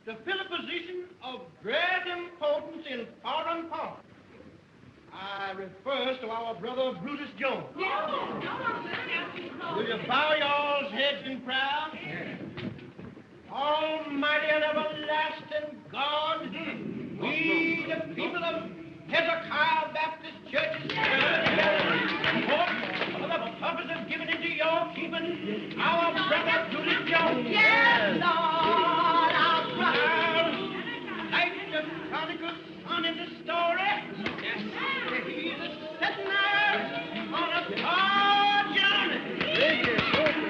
To fill a position of great importance in foreign policy. I refers to our brother Brutus Jones. Will you bow y'all's heads in prayer? Almighty and everlasting God, we, the people of Hezekiah Baptist Church, is gathered together for the purpose of giving into your keeping our brother Brutus Jones. Yes, Lord. Like the prodigal son in the story, he's a setting out on a far journey.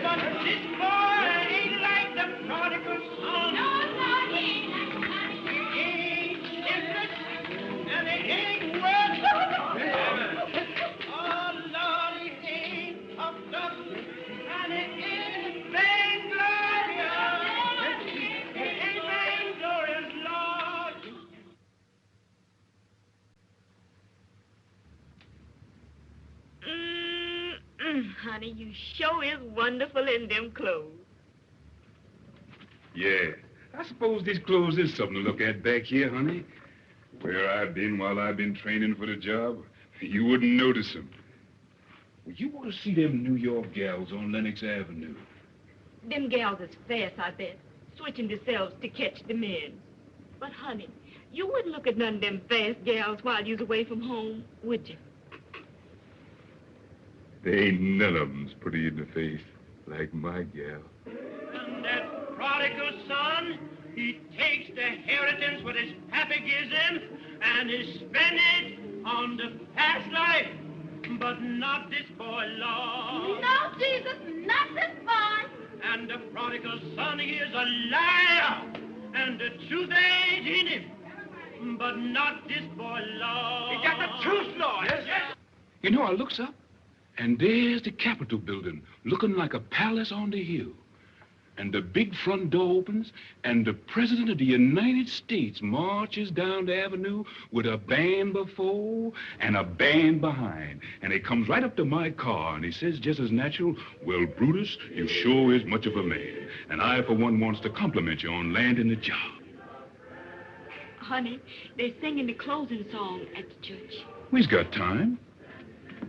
But this boy ain't like the prodigal son. No, he ain't. He ain't different, and he ain't worth. Oh, Lord, he ain't puffed up, and he ain't vainglorious. He ain't vainglorious, Lord. Honey, you sure is wonderful in them clothes. Yeah, I suppose these clothes is something to look at back here, honey. Where I've been while I've been training for the job, you wouldn't notice them. Well, you ought to see them New York gals on Lenox Avenue. Them gals is fast, I bet, switching themselves to catch the men. But, honey, you wouldn't look at none of them fast gals while you was away from home, would you? There ain't none of them's pretty in the face like my gal. And that prodigal son, he takes the inheritance what his pappy gives him, and he spends it on the past life. But not this boy, Lord. No, Jesus, not this boy. And the prodigal son, he is a liar, and the truth ain't in him. But not this boy, Lord. He got the truth, Lord. Yes. You know, I looks up, and there's the Capitol building, looking like a palace on the hill. And the big front door opens, and the President of the United States marches down the avenue with a band before and a band behind. And he comes right up to my car, and he says just as natural, "Well, Brutus, you sure is much of a man. And I, for one, wants to compliment you on landing the job." Honey, they're singing the closing song at the church. We've got time.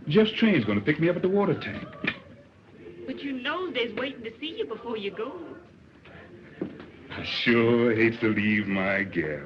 Jeff's train's gonna pick me up at the water tank. But you know they's waiting to see you before you go. I sure hate to leave my gal.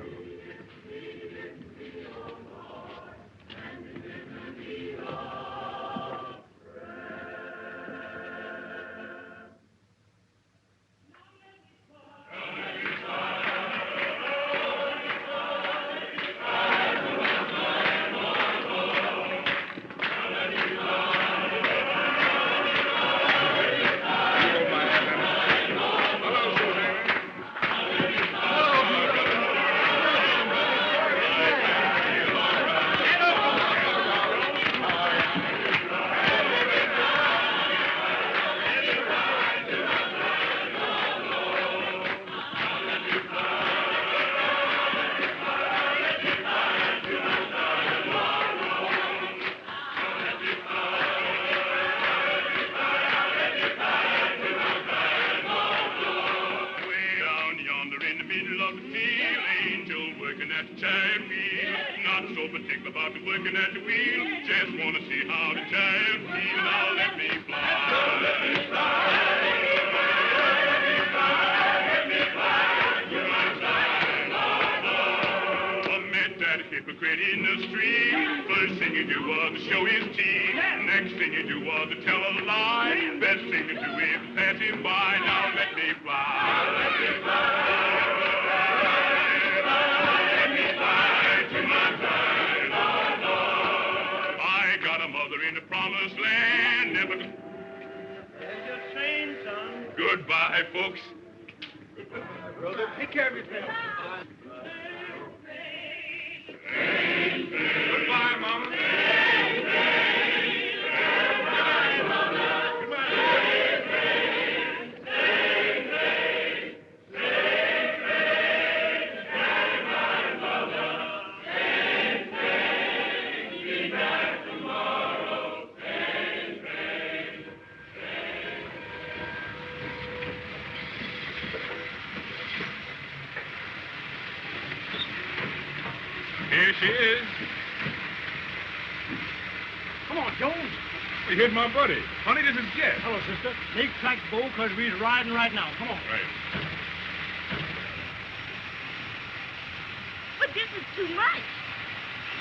We're in the promised land. Never. There's your train, son. Goodbye, folks. Brother, take care of yourself. Goodbye, Mama. Here she is. Come on, Jones. Well, here's my buddy. Honey, this is Jeff. Hello, sister. Make track, Bo, because we're riding right now. Come on. Right. But this is too much.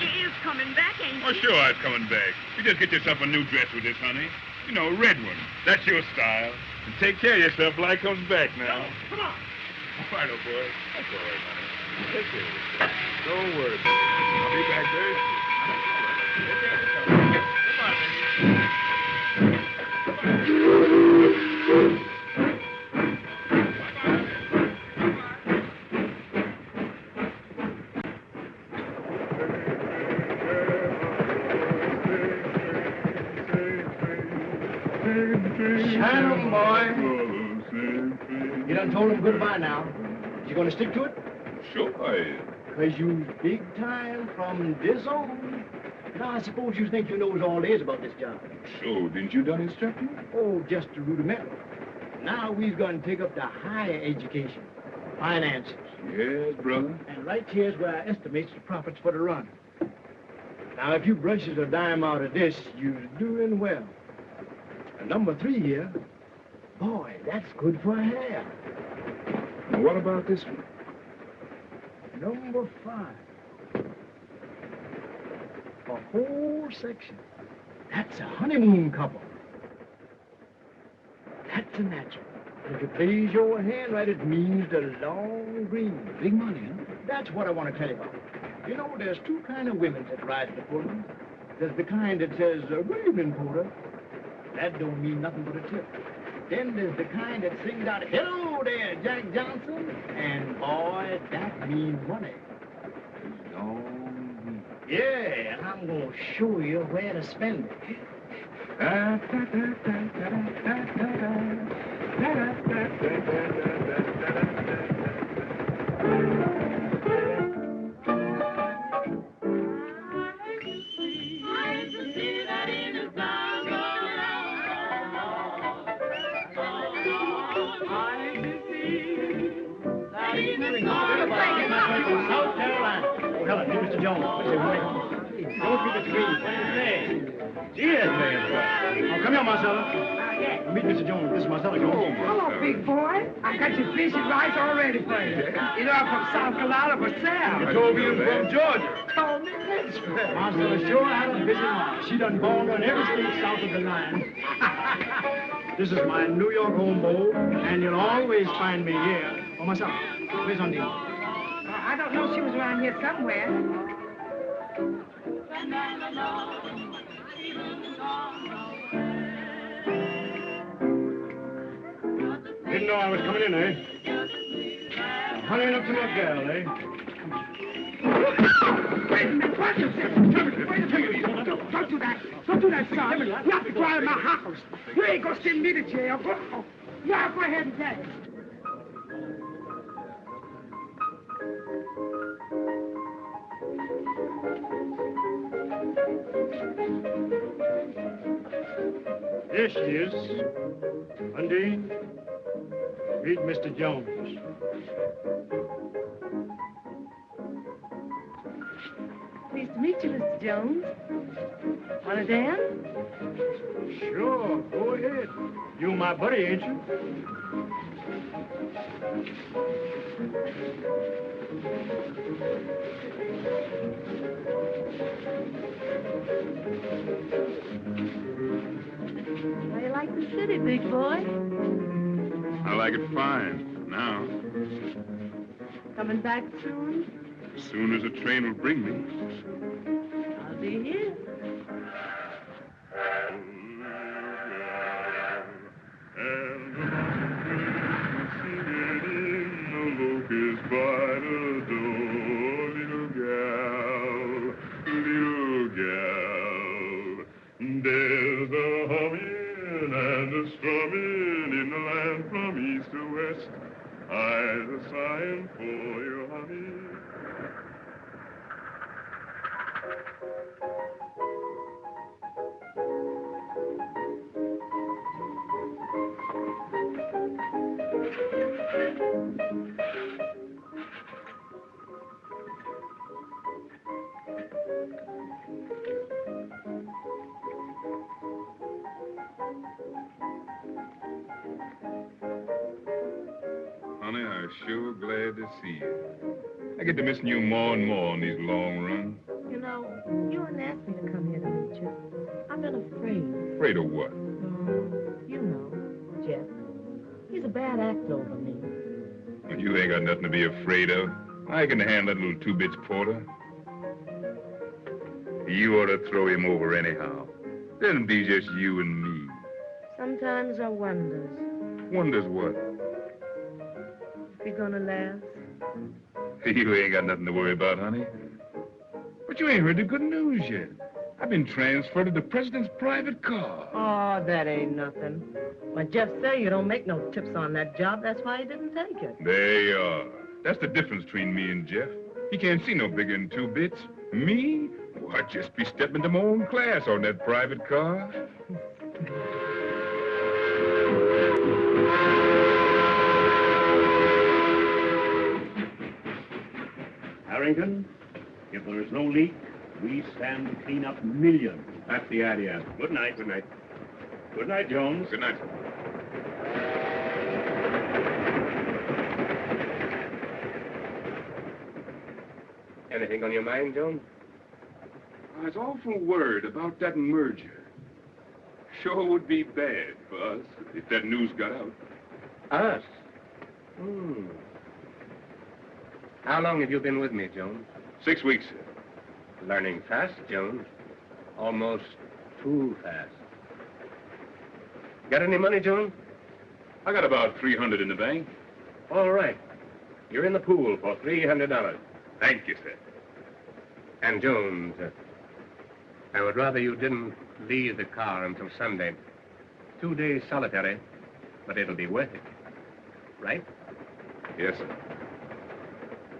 You is coming back, ain't Oh, you? sure, I'm coming back. You just get yourself a new dress with this, honey. You know, a red one. That's your style. And take care of yourself till I comes back now. Come on. All right, old boy. That's all right, honey. Take care of yourself. Don't worry about it. I'll be back very soon. Take care of yourself. Goodbye, baby. Shannon, boy. You done told him goodbye now. You gonna stick to it? Sure I am. Because you big time from this on. Now, I suppose you think you knows all there is about this job. So, didn't you done instructing? Oh, just a rudimental. Now we're going to take up the higher education, finances. Yes, brother. And right here's where I estimates the profits for the run. Now, if you brushes a dime out of this, you're doing well. And number 3 here, boy, that's good for hair. And what about this one? Number 5. A whole section. That's a honeymoon couple. That's a natural. If it plays your hand right, it means the long green. Big money, huh? That's what I want to tell you about. You know, there's 2 kind of women that ride the Pullman. There's the kind that says, good evening, Porter. That don't mean nothing but a tip. Then there's the kind that sings out, hello there, Jack Johnson. And boy, that means money. Long green. Yeah, and I'm going to show you where to spend it. South Carolina. Oh, hello, Mr. Jones. Don't be disagreed. What do you say? Cheers, man. Oh, come here, Marcella. Meet Mr. Jones. This is Marcella Jones. Hello, big boy. I got your fish and rice all ready for you. You know, I'm from South Carolina myself. You told me you was from Georgia. Told me this. Marcella sure had a busy life. She done born on every state south of the line. This is my New York home, Bo, and you'll always find me here. Oh, Marcella, where's Undine? I don't know. She was around here somewhere. Didn't know I was coming in, eh? Honeying up to my girl, eh? Wait a minute. Watch yourself. Wait a minute. Don't do that. Don't do that, son. You have to drive my house. You ain't gonna send me to jail. Go. Yeah, go ahead and get it. There she is. Undine, meet Mr. Jones. Pleased to meet you, Mr. Jones. Want to dance? Sure, go ahead. You my buddy, ain't you? How you like the city, big boy? I like it fine now. Coming back soon? As soon as the train will bring me. I'll be here. I'll sign for you, honey. Honey, I'm sure glad to see you. I get to missing you more and more on these long runs. You know, you wouldn't ask me to come here to meet you. I've been afraid. Afraid of what? You know, Jeff. He's a bad actor over me. You ain't got nothing to be afraid of. I can handle that little two-bits porter. You ought to throw him over anyhow. Then be just you and me. Sometimes I wonders Wonders what? if you're gonna last. You ain't got nothing to worry about, honey. But you ain't heard the good news yet. I've been transferred to the president's private car. Oh, that ain't nothing. Well, Jeff said you don't make no tips on that job. That's why he didn't take it. There you are. That's the difference between me and Jeff. He can't see no bigger than two bits. Me? Well, I'd just be stepping into my own class on that private car. Harrington, if there is no leak, we stand to clean up millions. That's the idea. Good night. Good night. Good night, Jones. Good night. Anything on your mind, Jones? I was awful worried about that merger. Sure would be bad for us if that news got out. Us? How long have you been with me, Jones? 6 weeks. Learning fast, Jones. Almost too fast. Got any money, Jones? I got about $300 in the bank. All right. You're in the pool for $300. Thank you, sir. And, Jones, I would rather you didn't leave the car until Sunday. 2 days solitary, but it'll be worth it. Right? Yes, sir.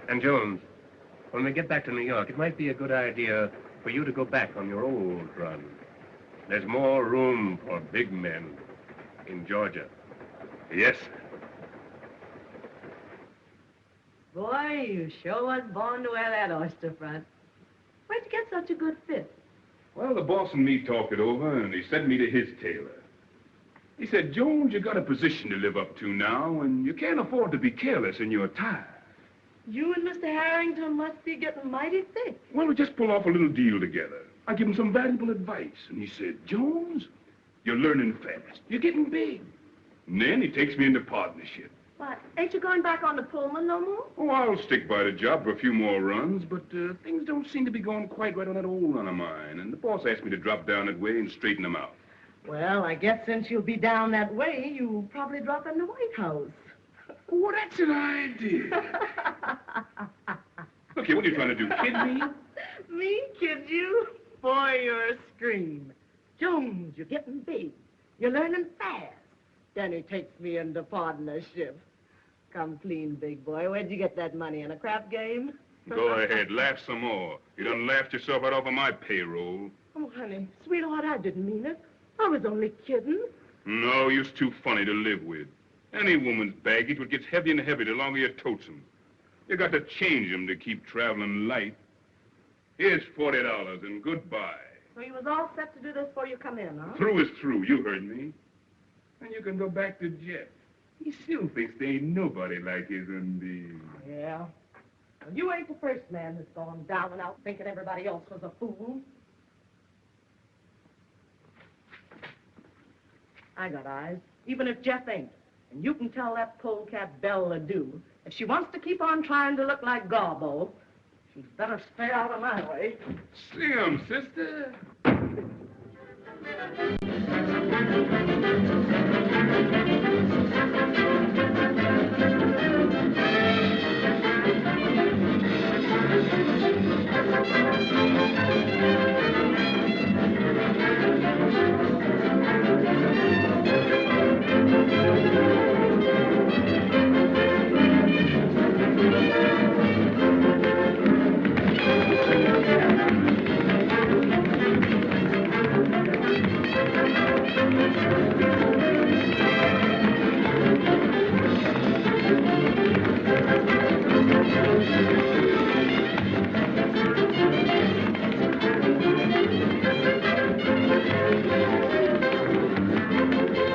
And, Jones, when we get back to New York, it might be a good idea for you to go back on your old run. There's more room for big men in Georgia. Yes, sir. Boy, you sure was born to wear that oyster front. Where'd you get such a good fit? Well, the boss and me talked it over, and he sent me to his tailor. He said, Jones, you got a position to live up to now, and you can't afford to be careless in your attire. You and Mr. Harrington must be getting mighty thick. Well, we just pull off a little deal together. I give him some valuable advice, and he said, Jones, you're learning fast. You're getting big. And then he takes me into partnership. What, ain't you going back on the Pullman no more? Oh, I'll stick by the job for a few more runs, but things don't seem to be going quite right on that old run of mine, and the boss asked me to drop down that way and straighten them out. Well, I guess since you'll be down that way, you'll probably drop in the White House. Oh, that's an idea. Look here, what are you trying to do, kid me? Me kid you? Boy, you're a scream. Jones, you're getting big. You're learning fast. Then he takes me into partnership. Come clean, big boy. Where'd you get that money? In a crap game? Go ahead, laugh some more. You done laughed yourself right off of my payroll. Oh, honey, sweetheart, I didn't mean it. I was only kidding. No, you're too funny to live with. Any woman's baggage would get heavier and heavier the longer you totes 'em. You got to change 'em to keep traveling light. Here's $40 and goodbye. So you was all set to do this before you come in, huh? Through is through, you heard me. And you can go back to Jeff. He still thinks there ain't nobody like his Undine. Yeah. Well, you ain't the first man that's gone down and out thinking everybody else was a fool. I got eyes, even if Jeff ain't. And you can tell that polecat Belle Ledoux, if she wants to keep on trying to look like Garbo, she'd better stay out of my way. See 'em, sister.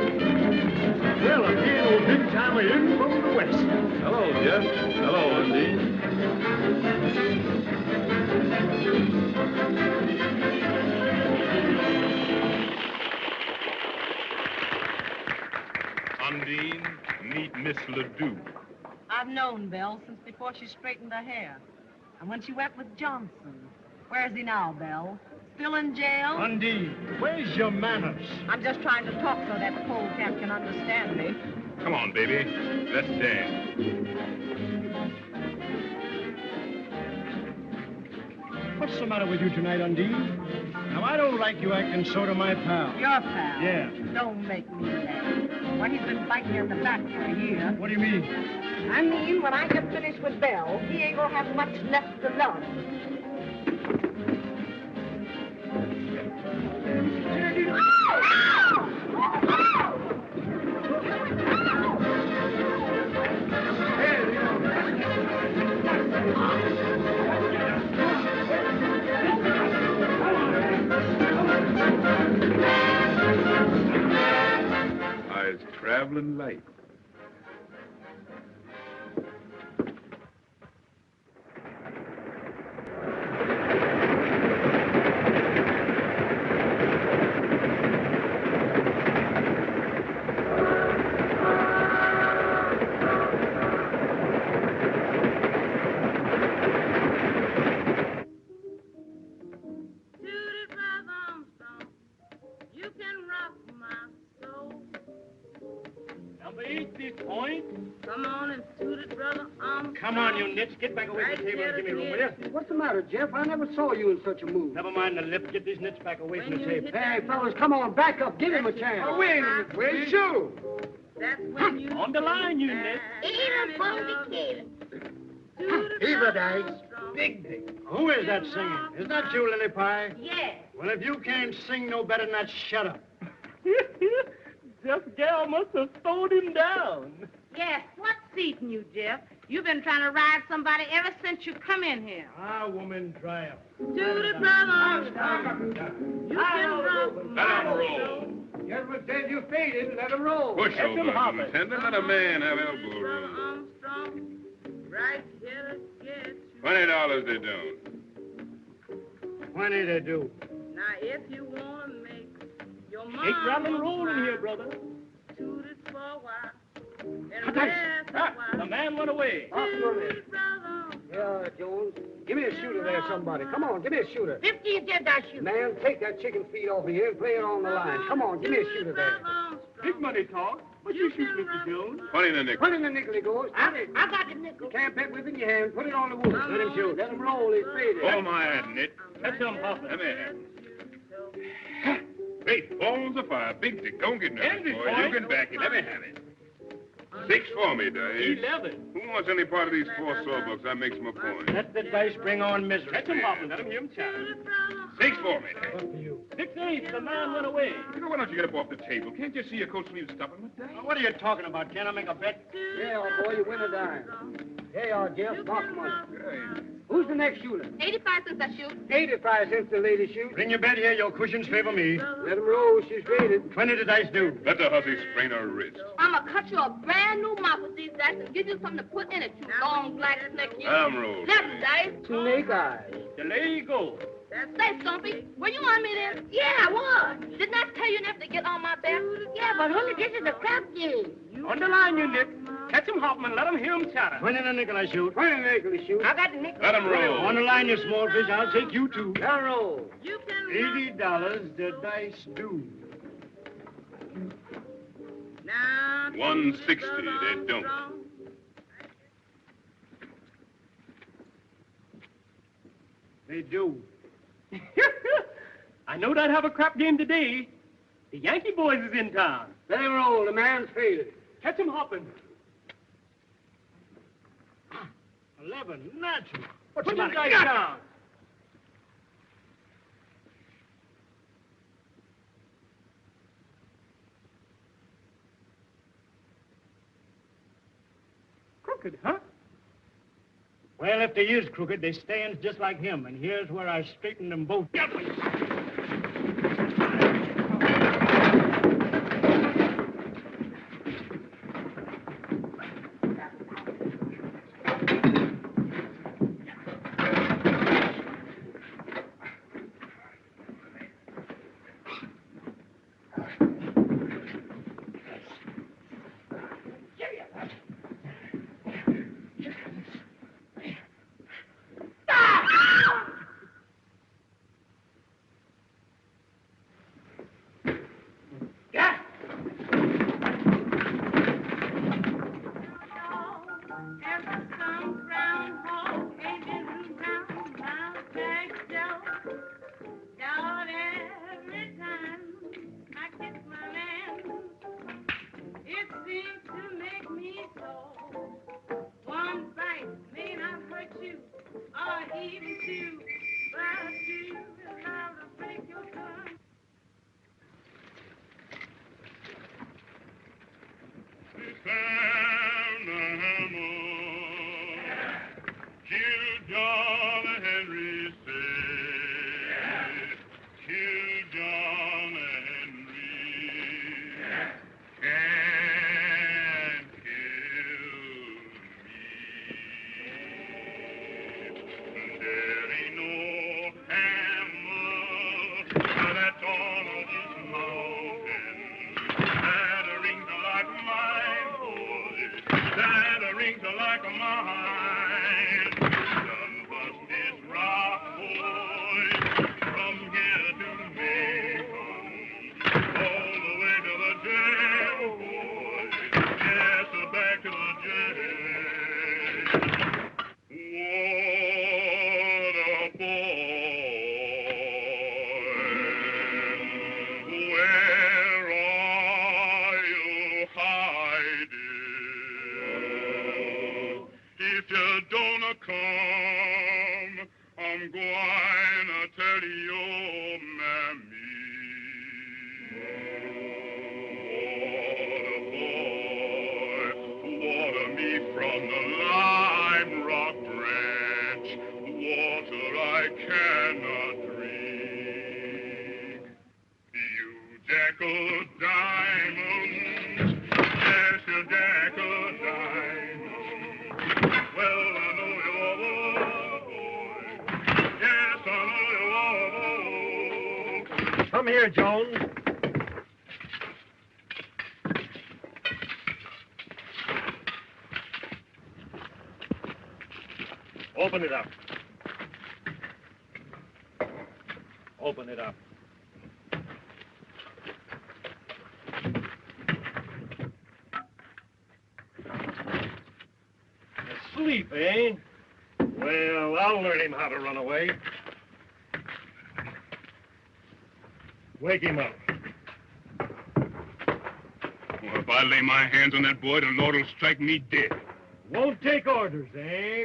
Well, a dear old big timer in from the west. Hello, Jeff. Hello, Undine. Undine, meet Miss Ledoux. I've known Belle since before she straightened her hair. And when she went with Johnson. Where's he now, Belle? Still in jail? Undine, where's your manners? I'm just trying to talk so that polecat can understand me. Come on, baby. Let's dance. What's the matter with you tonight, Undine? Now, I don't like you acting so to my pal. Your pal? Yeah. Don't make me laugh. Well, he's been biting me in the back for a year. What do you mean? I mean, when I get finished with Belle, he ain't gonna have much left to love. I's traveling light. Judy Brother Armstrong, you can rock my soul. Number 8, point. Come on and toot it, Brother Armstrong. Come on, you nits. Get back away from the table and give me room, will you? What's the matter, Jeff? I never saw you in such a mood. Never mind the lip. Get these nits back away from When the you table. hit that Hey, fellas, come on, back up. Give him a chance. Oh, wait a minute. Where's you? That's when you On the line, you nits. even funky Heave a dice. Big day. Who is that singing? Is that you, Lily Pie? Yes. Well, if you can't sing no better than that, shut up. Jeff Gale must have throwed him down. Yes. What's eating you, Jeff? You've been trying to ride somebody ever since you come in here. Ah, woman, dry up. Judy Brother Armstrong, you can rock Let my him roll. soul. Gentlemen said you faded. Let him roll. Push him over, hop it. contender. Let a man have elbow Brother room. Armstrong, right here to get you. $20 they don't. 20 they do. Now, if you want to make your Take rock and roll in here, brother. toot it for a while. And Cut rest a Ah, the while. man went away. Judy Brother, Yeah, Jones. Give me a shooter there, somebody. Come on, give me a shooter. 50 you did that shoot. Man, take that chicken feed off of here and play it on the line. Come on, give me a shooter there. Big money talk. What you shoot, Mr. Jones? 20 in the nickel. Put in the nickel, he goes. I got the nickel. You can't bet with it in your hand. Put it on the wood. Let him shoot. Let him roll. He's faded. Hold my hand, Nit. Catch him, Papa. Let me have it. Great balls of fire. Big dick. Don't get nervous, Andy, boy. boy. You can back it. Let me have it. 6 for me, Dave. 11. Who wants any part of these 4 sawbucks? I makes my point. Let the dice bring on misery. Catch him, Papa. Let him hear him chat. 6 for me, Dave. Up to you. 6-8. The man went away. You know, why don't you get up off the table? Can't you see your coat sleeve stopping with that? Now, what are you talking about? Can I make a bet? Yeah, old boy, you win a dime. Here you are, Jeff. Box money. Hey. Who's the next shooter? 85 cents I shoot. 85 cents the lady shoots. Bring your bet here. Your cushions favor me. Let him roll. She's faded. 20 the dice do. Let the hussy sprain her wrist. I'm going to cut you a brand new mop with these dice and give you something to put in it, you long black snake. You. I'm rolled. Left dice. Snake eyes. There you go. Say, Stumpy, were you on me then? Yeah, I was. Didn't I tell you never to get on my back? Yeah, but honey, this is a crap game. On the line, you Nick. Catch him, Hoffman. Let him hear him chatter. 20 the nickel I shoot. 20 the nickel he shoots. I got the nickel. Let him roll. On the line, you small fish. I'll take you two. Let him roll. You can $80 the dice do. now. 160, they don't. They do. I know I'd have a crap game today. The Yankee boys is in town. Let him roll. The man's faded. Catch him hopping. 11, natural. What's the matter? Get down. crooked, huh? Well, if they is crooked, they stands just like him, and here's where I straighten them both up. Come here, Jones. Open it up. Open it up. Asleep, eh? Well, I'll learn him how to run away. Wake him up. Well, if I lay my hands on that boy, the Lord will strike me dead. Won't take orders, eh?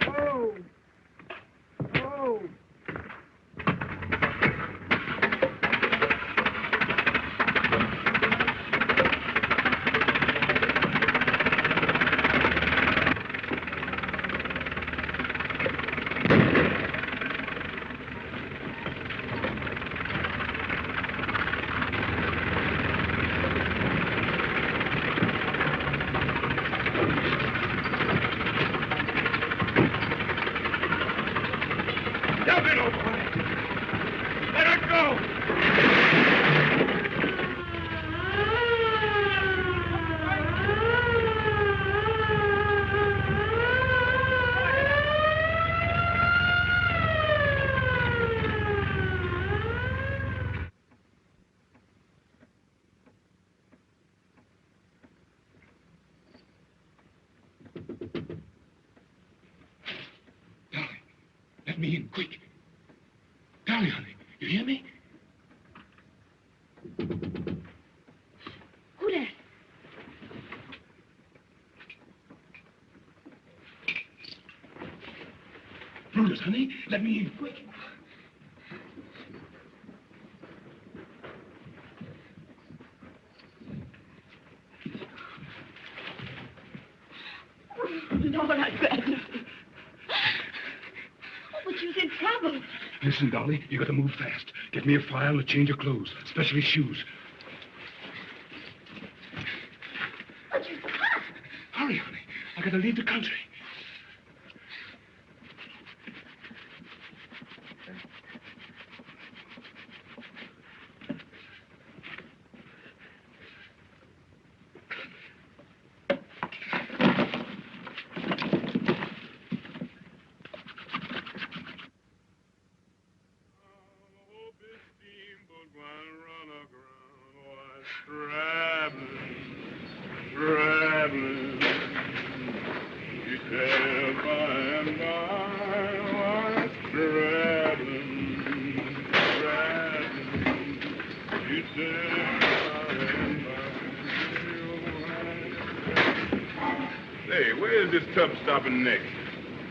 Oh. Oh. Stop it, old boy! Let her go! Darling, let me in, quick. Darling, honey, you hear me? Who that? Brutus, honey, let me in, quick. Lord, I'm glad nothing. Oh, but you're in trouble. Listen, Dolly, you gotta move fast. Get me a file and a change of clothes, especially shoes. But you can't. Hurry, honey. I gotta leave the country. Hey, where's this tub stopping next?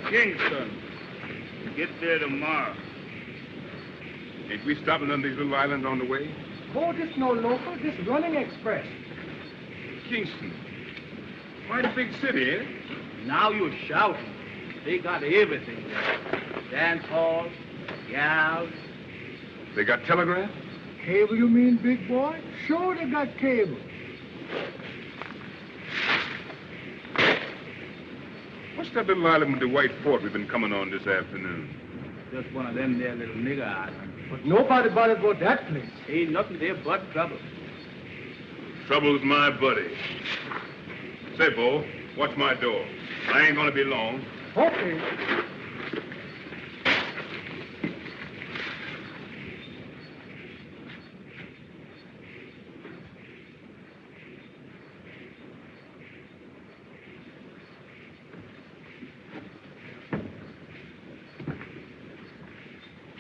Kingston. Get there tomorrow. Ain't we stopping on these little islands on the way? Oh, this no local, this running express. Kingston. Quite a big city, ain't it? Now you're shouting. They got everything there. Dance hall, gals. They got telegraph? Cable, you mean, big boy? Sure, they got cable. What's that little island with the white fort we've been coming on this afternoon? Just one of them there little nigger islands. But nobody bothered about that place. Ain't nothing there but trouble. Trouble's my buddy. Say, Bo, watch my door. I ain't gonna be long. Okay.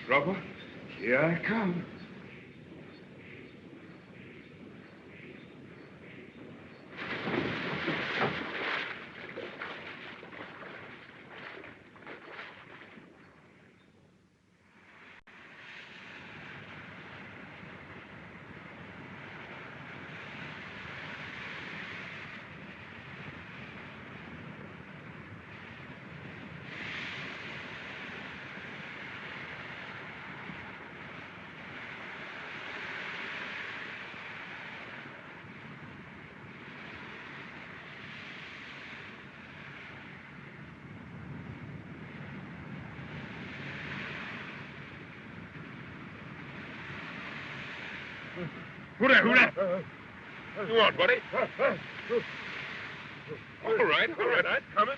Trouble? Here I come. Who that? Who that? You want, buddy? All right, I'm coming.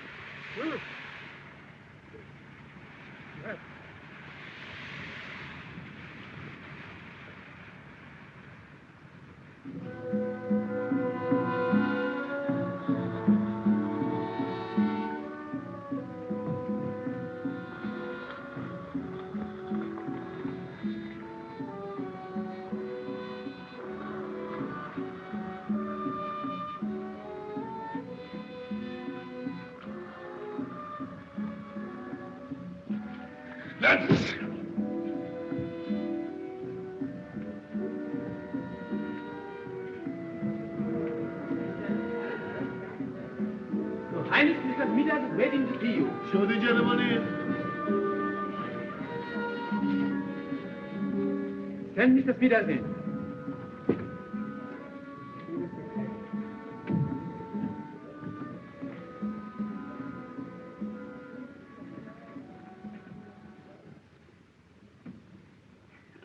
That's... Your Highness, Mr. Midas is waiting to see you. Show the gentleman in. Send Mr. Midas in.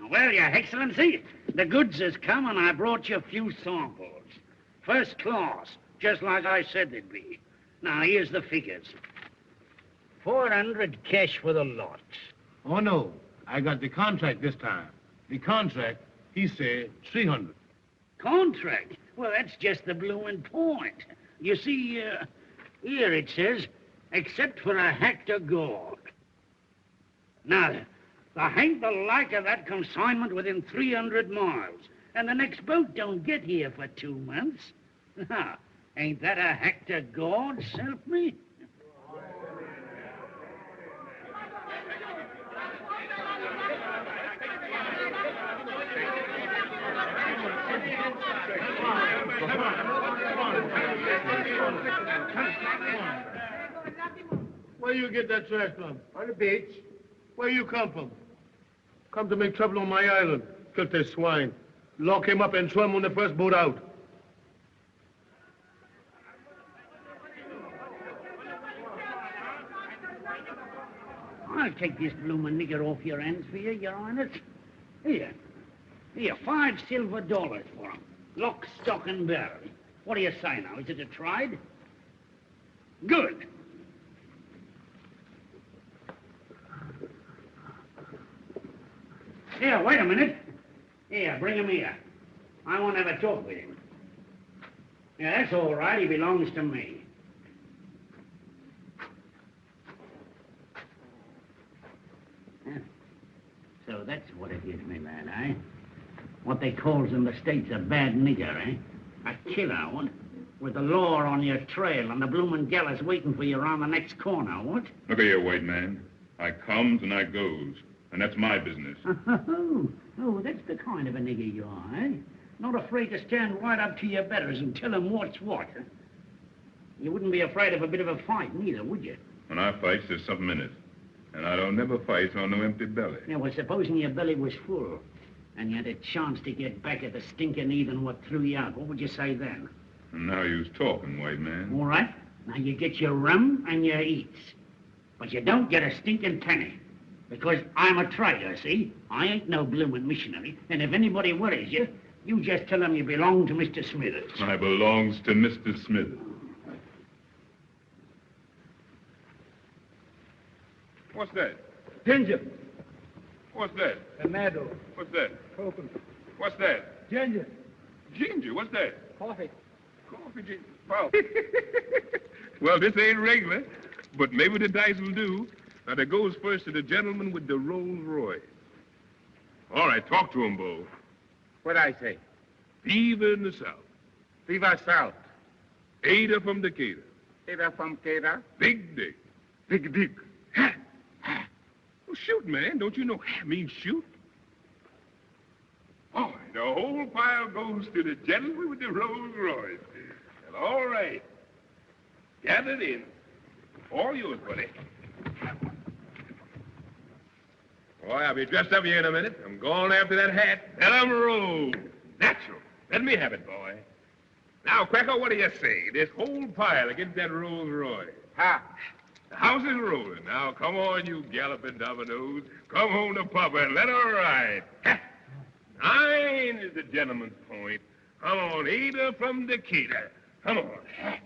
Well, Your Excellency, the goods has come and I brought you a few samples. First class, just like I said they'd be. Now, here's the figures. 400 cash for the lot. Oh, no. I got the contract this time. The contract, he said 300. Contract? Well, that's just the bloomin' point. You see, here it says, except for a hectare gold. Now, there ain't the like of that consignment within 300 miles, and the next boat don't get here for 2 months. Now, ain't that a hectare gold, self me? Where you get that trash from? On the beach. Where you come from? Come to make trouble on my island. Filthy swine. Lock him up and throw him on the first boat out. I'll take this bloomin' nigger off your hands for you, Your Highness. Here. Here, $5 silver for him. Lock, stock, and barrel. What do you say now? Is it a tried? Good. Here, wait a minute. Here, bring him here. I want to have a talk with him. Yeah, that's all right. He belongs to me. Yeah. So that's what it is, me lad, eh? What they calls in the States a bad nigger, eh? A killer, what? With the law on your trail and the bloomin' gallows waiting for you around the next corner, what? Look here, white man. I comes and I goes, and that's my business. Oh, that's the kind of a nigger you are, eh? Not afraid to stand right up to your betters and tell them what's what. You wouldn't be afraid of a bit of a fight, neither, would you? When I fight, there's something in it. And I don't never fight on no empty belly. Yeah, well, supposing your belly was full, and you had a chance to get back at the stinking heathen what threw you out, what would you say then? And now you's talking, white man. All right. Now you get your rum and your eats. But you don't get a stinking penny. Because I'm a trader, see? I ain't no bloomin' missionary. And if anybody worries you, you just tell them you belong to Mr. Smithers. I belongs to Mr. Smithers. What's that? Ginger. What's that? Tomato. What's that? Coconut. What's that? Ginger. Ginger, what's that? Coffee. Coffee, ginger. Oh. Well, this ain't regular, but maybe the dice will do. Now, that goes first to the gentleman with the Rolls Royce. All right, talk to him, Bo. What I say? Fever in the South. Viva South. Ada from Decatur. Ada from Cada. Big Dick. Big Dick. Well, shoot, man. Don't you know I mean shoot? All right, the whole pile goes to the gentleman with the Rolls Royce. And all right. Gathered in. All yours, buddy. Boy, I'll be dressed up here in a minute. I'm going after that hat. Let 'em roll. Natural. Let me have it, boy. Now, Cracker, what do you say? This whole pile against that Rolls Royce. Ha. The house is rolling. Now, come on, you galloping dominoes. Come home to Papa and let her ride. Ha. 9 is the gentleman's point. Come on, Ada from Decatur. Come on. Ha.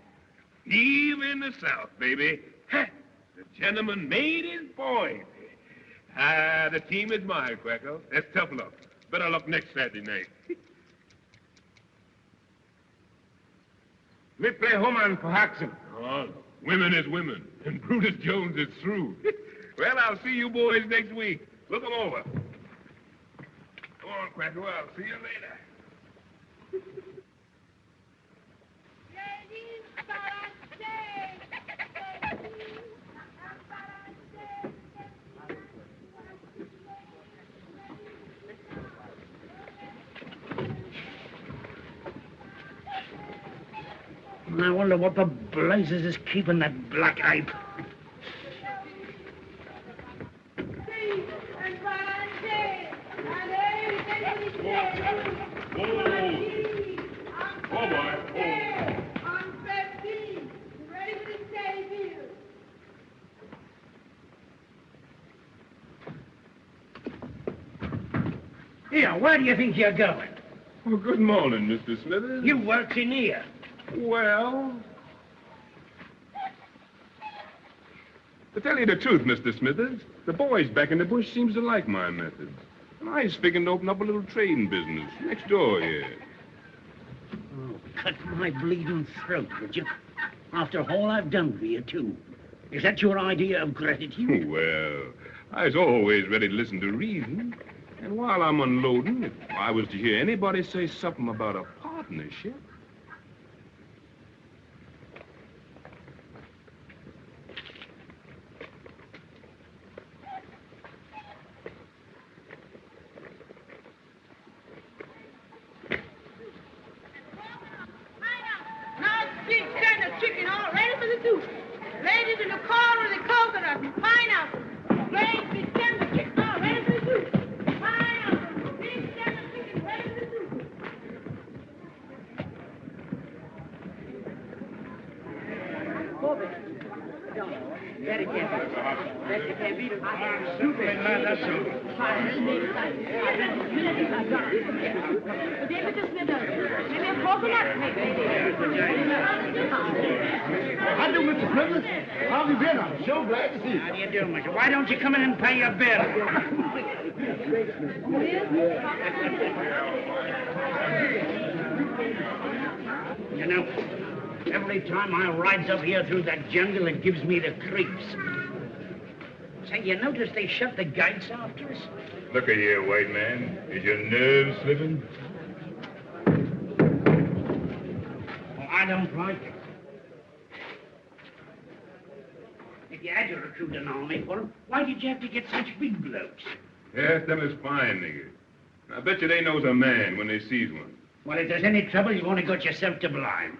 Eve in the South, baby. Ha. The gentleman made his point. The team is mine, Cracker. That's tough luck. Better luck next Saturday night. We play Homan for Haxon. Oh, women is women, and Brutus Jones is through. Well, I'll see you boys next week. Look 'em over. Come on, Cracker. I'll see you later. I wonder what the blazes is keeping that black ape. Here, where do you think you're going? Well, good morning, Mr. Smithers. You works in here. Well, to tell you the truth, Mr. Smithers, the boys back in the bush seems to like my methods. And I was figuring to open up a little trading business next door here. Oh, cut my bleeding throat, would you? After all I've done for you, too. Is that your idea of gratitude? Well, I was always ready to listen to reason. And while I'm unloading, if I was to hear anybody say something about a partnership... Chicken all ready for the soup. Ladies in the car with the coconut. Pineapple. Great big tender chicken, all ready for soup. Pineapple. Big tender chicken, ready for soup. Very careful. Very careful. Stupid man, that's all. David Smithers. Maybe a coconut. How do, Mr. Smithers? How have you been? I'm so glad to see you. How do you do, mister? Why don't you come in and pay your bill? You know, every time I rides up here through that jungle, it gives me the creeps. Say, you notice they shut the gates after us? Look at here, white man. Is your nerve slipping? Well, I don't like it. If you had to recruit an army for them, why did you have to get such big blokes? Yes, them is fine niggers. I bet you they knows a man when they sees one. Well, if there's any trouble, you've only got yourself to blame.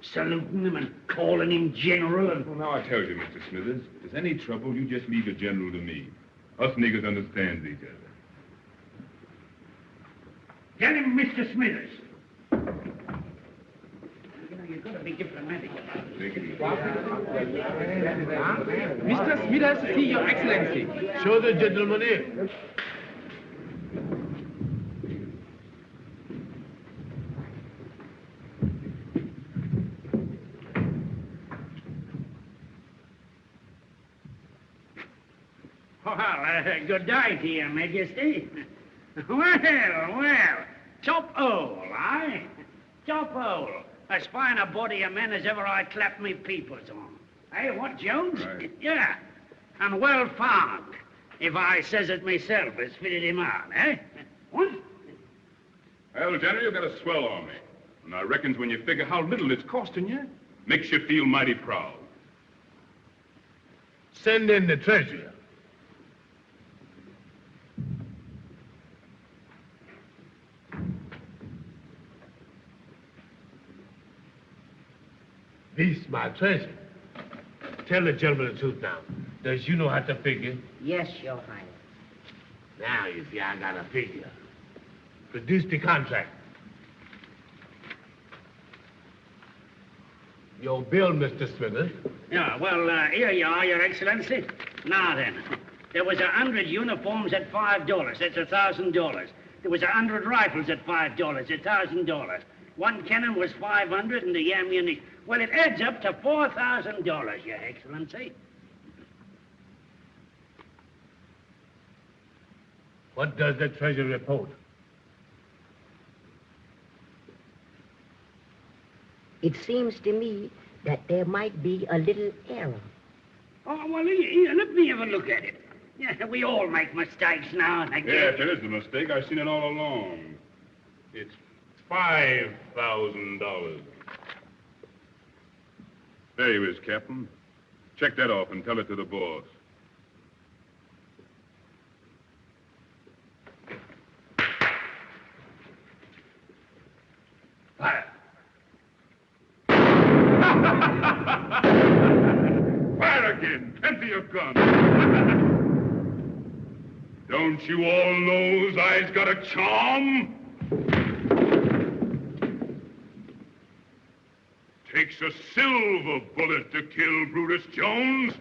Saluting him and calling him general and... Well, now I tell you, Mr. Smithers, if there's any trouble, you just leave the general to me. Us niggers understands each other. Tell him, Mr. Smithers. You know, you've got to be diplomatic about it. Mr. Smithers to see Your Excellency. Show the gentleman in. Well, good day to Your Majesty. Well, top hole, eh? Top hole. As fine a body of men as ever I clapped me peepers on. Hey, what, Jones? Right. Yeah. And well found, if I says it myself has fitted him out, eh? What? Well, General, you got a swell army. And I reckons when you figure how little it's costing you, makes you feel mighty proud. Send in the treasurer. This my treasure. Tell the gentleman the truth now. Does you know how to figure? Yes, Your Highness. Now you see I got a figure. Produce the contract. Your bill, Mr. Smithers. Yeah, well, here you are, Your Excellency. Now then, there was 100 uniforms at $5. That's $1,000. There was 100 rifles at $5. $1,000. One cannon was $500 and the ammunition. Well, it adds up to $4,000, Your Excellency. What does the treasurer report? It seems to me that there might be a little error. Oh, well, here, let me have a look at it. Yeah, we all make mistakes now and again. Yeah, if there is a mistake, I've seen it all along. It's $5,000. There you is, Captain. Check that off and tell it to the boss. Fire. Fire again! Empty your gun! Don't you all know I's got a charm? Takes a silver bullet to kill Brutus Jones.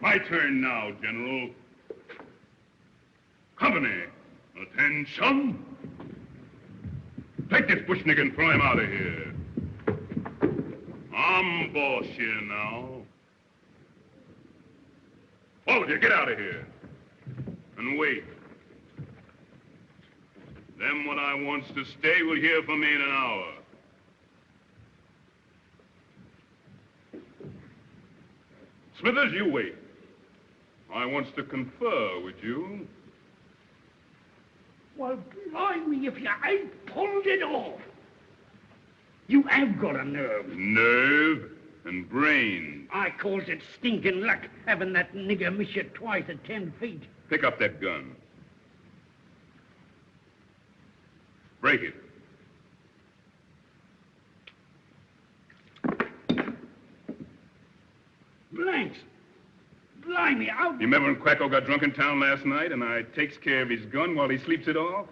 My turn now, General. Company, attention. Take this bush nigger and throw him out of here. I'm boss here now. All of you, get out of here. And wait. Them what I wants to stay will hear from me in an hour. Smithers, you wait. I wants to confer with you. Well, blimey, if you ain't pulled it off. You have got a nerve. Nerve and brain. I calls it stinking luck, having that nigger miss you twice at 10 feet. Pick up that gun. Break it. me out. You remember when Quacko got drunk in town last night and I takes care of his gun while he sleeps it off?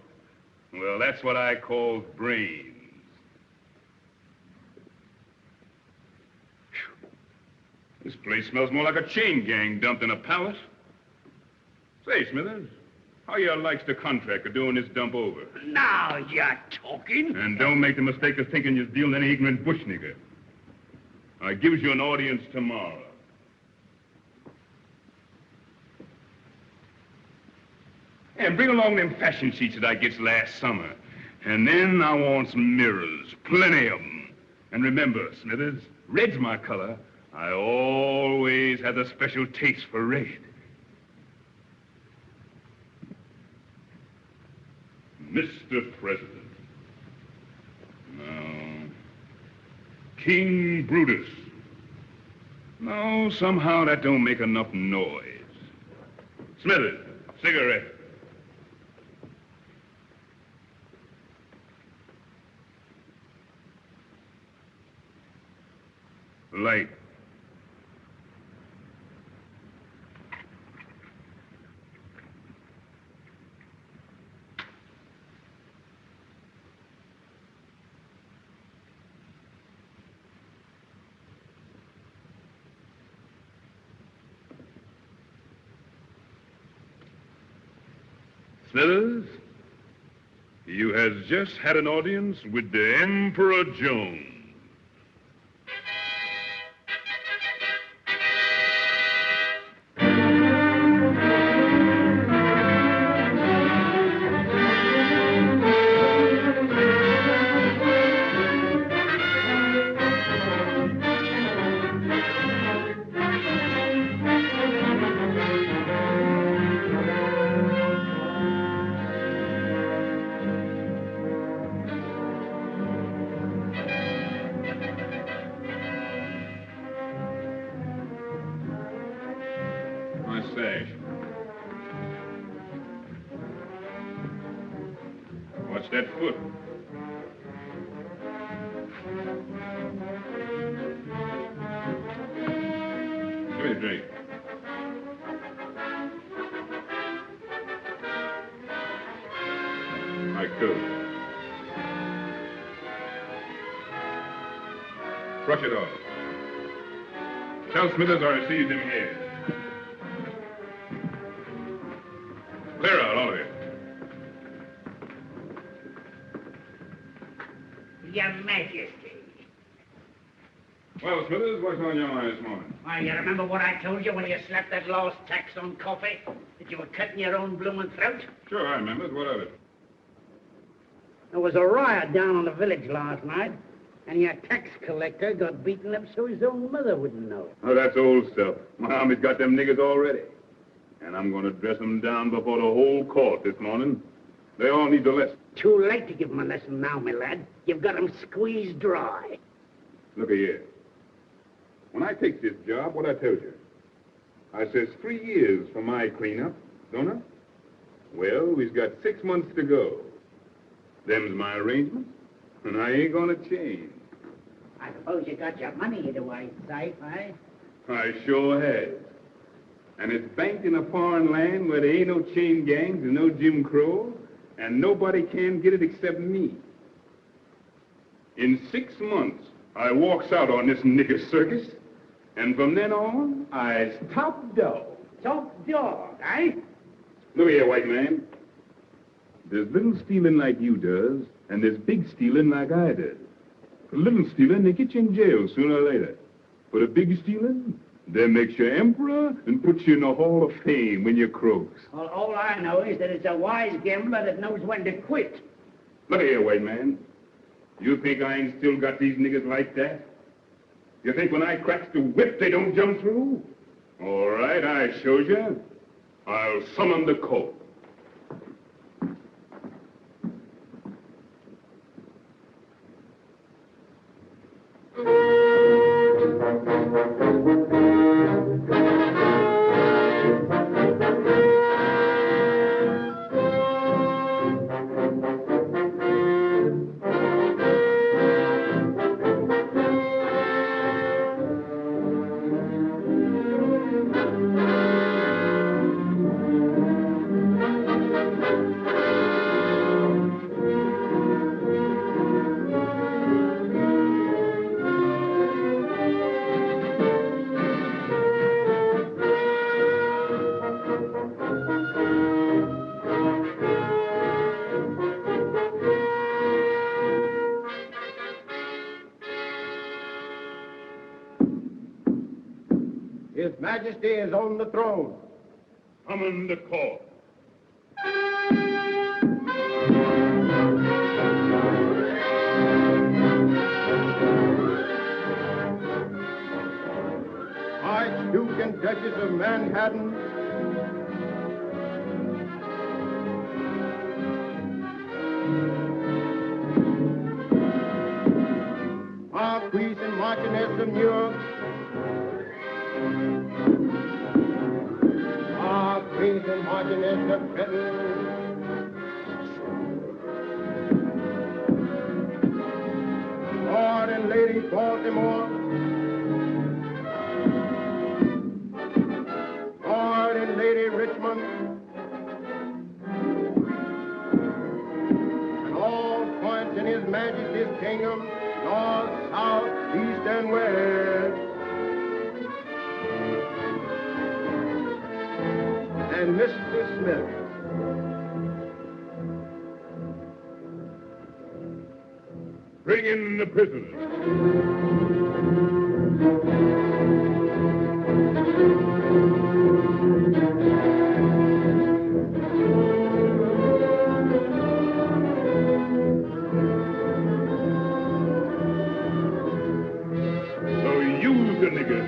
Well, that's what I call brains. Phew. This place smells more like a chain gang dumped in a palace. Say, Smithers, how you likes the contractor doing this dump over? Now you're talking. And don't make the mistake of thinking you're dealing with any ignorant bush nigger. I gives you an audience tomorrow. And bring along them fashion sheets that I gets last summer. And then I want some mirrors, plenty of them. And remember, Smithers, red's my color. I always had a special taste for red. Mr. President. No. King Brutus. No, somehow that don't make enough noise. Smithers, cigarette. Light. Smithers, you has just had an audience with the Emperor Jones. What's that foot? Give me a drink. My coat. Brush it off. Tell Smithers I received him here. Clear out, all of you. Your Majesty. Well, Smithers, what's on your mind this morning? Why, you remember what I told you when you slapped that lost tax on coffee? That you were cutting your own blooming throat? Sure, I remember. What of it? There was a riot down on the village last night, and your tax collector got beaten up so his own mother wouldn't know. Oh, that's old stuff. My army's got them niggers already. And I'm going to dress them down before the whole court this morning. They all need the lesson. Too late to give them a lesson now, my lad. You've got them squeezed dry. Look here. When I take this job, what I told you? I says 3 years for my cleanup, don't I? Well, we've got 6 months to go. Them's my arrangements, and I ain't gonna change. I suppose you got your money in a white safe, eh? I sure has. And it's banked in a foreign land where there ain't no chain gangs and no Jim Crow, and nobody can get it except me. In 6 months, I walks out on this nigger circus, and from then on, I's top dog. Top dog, eh? Look here, white man. There's little stealing like you does, and there's big stealing like I did. For little stealing, they get you in jail sooner or later. For the big stealing, they makes you emperor and puts you in the Hall of Fame when you croaks. Well, all I know is that it's a wise gambler that knows when to quit. Look here, white man. You think I ain't still got these niggers like that? You think when I cracks the whip, they don't jump through? All right, I showed you. I'll summon the court. His Majesty is on the throne. Summon the court. Archduke and Duchess of Manhattan, Marquis and Marchioness of New York, Marquis and Marchioness of Trenton, Lord and Lady Baltimore, Lord and Lady Richmond, and all points in His Majesty's kingdom, north, south, east, and west. And Mr. Smith. Bring in the prisoners.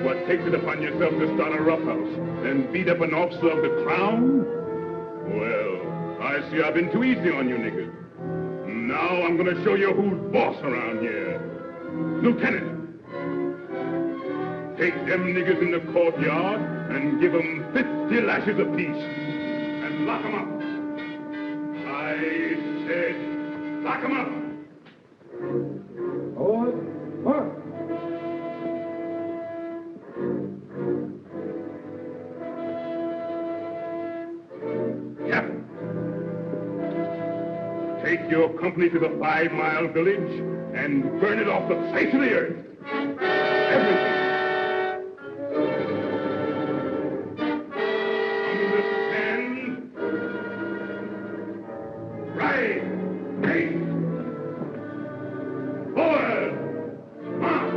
What takes it upon yourself to start a roughhouse and beat up an officer of the crown? Well, I see I've been too easy on you niggas. Now I'm gonna show you who's boss around here. Lieutenant, take them niggas in the courtyard and give them 50 lashes apiece and lock them up. I said, lock them up. Hold. Take your company to the 5 Mile village and burn it off the face of the earth. Everything. Understand? Right. Right. Forward. March.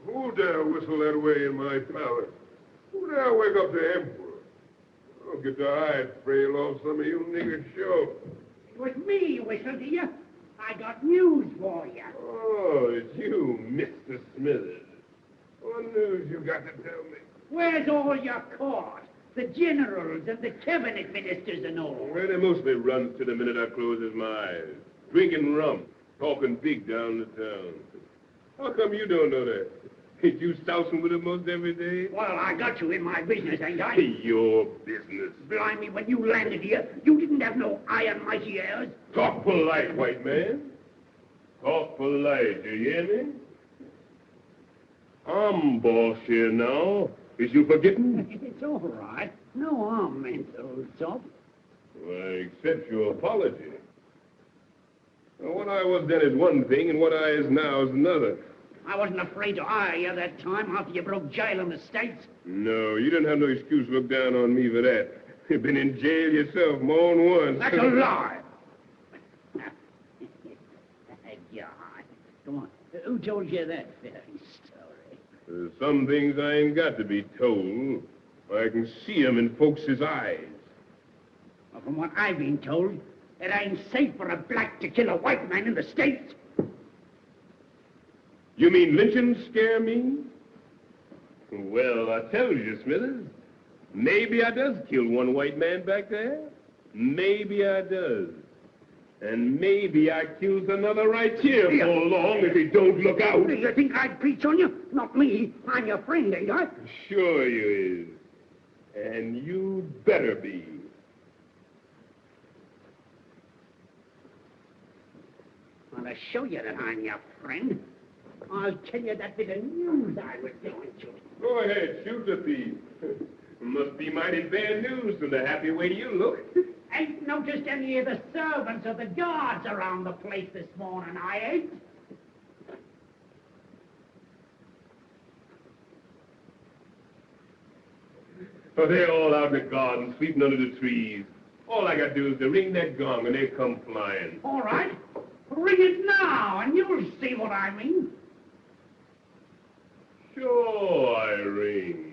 Who dare whistle that way in my palace? Who dare wake up the emperor? I'll get the hide frail off some of you niggas show. It was me you whistled, did you? I got news for you. Oh, it's you, Mr. Smithers. What news you got to tell me? Where's all your court? The generals and the cabinet ministers and all. Well, they mostly runs to the minute I closes my eyes. Drinking rum, talking big down the town. How come you don't know that? Ain't you sousing with them most every day? Well, I got you in my business, ain't I? Your business. Blimey, when you landed here, you didn't have no iron mighty ears. Talk polite, white man. Talk polite, do you hear me? I'm boss here now. Is you forgetting? It's all right. No harm meant, old top. Well, I accept your apology. Well, what I was then is one thing, and what I is now is another. I wasn't afraid to hire you that time after you broke jail in the States. No, you didn't have no excuse to look down on me for that. You've been in jail yourself more than once. That's a lie. God. Come on. Who told you that fairy story? There's some things I ain't got to be told. I can see 'em in folks' eyes. Well, from what I've been told, it ain't safe for a black to kill a white man in the States. You mean lynching scare me? Well, I tell you, Smithers, maybe I does kill one white man back there. Maybe I does. And maybe I kills another right here before long if he don't look out. Do you think I'd preach on you? Not me. I'm your friend, ain't I? Sure you is. And you better be. Well, to show you that I'm your friend, I'll tell you that bit of news I was going to. Go ahead, shoot the thief. Must be mighty bad news from the happy way you look. Ain't noticed any of the servants or the guards around the place this morning, I ain't. Oh, they're all out in the garden, sleeping under the trees. All I gotta do is to ring that gong and they come flying. All right. Ring it now, and you'll see what I mean. Sure, I ring.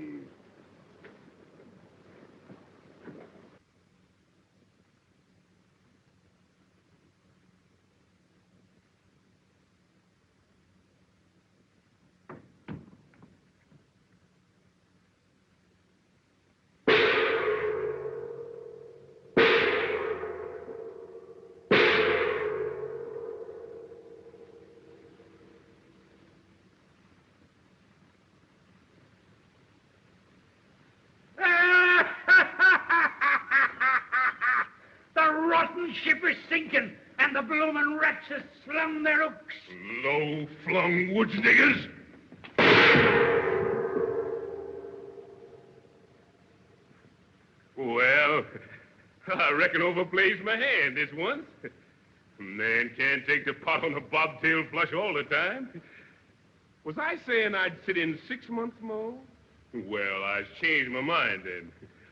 Ship is sinking, and the bloomin' rats have slung their hooks. Low-flung woods niggers. Well, I reckon overplays my hand this once. Man can't take the pot on a bobtail flush all the time. Was I saying I'd sit in 6 months more? Well, I changed my mind then.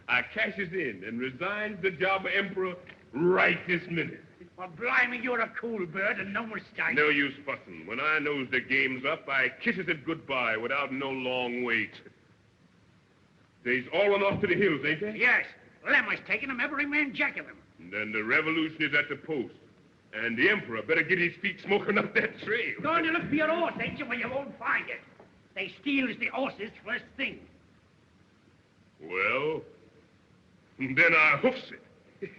I cashes in and resigns the job of emperor right this minute. Well, blimey, you're a cool bird and no mistake. No use fussing. When I knows the game's up, I kisses it goodbye without no long wait. They's all run off to the hills, ain't they? Yes. Lemmer's taking them, every man jack of them. And then the revolution is at the post. And the emperor better get his feet smoking up that trail. Going to look for your horse, ain't you? Well, you won't find it. They steals the horses first thing. Well, then I hoofs it.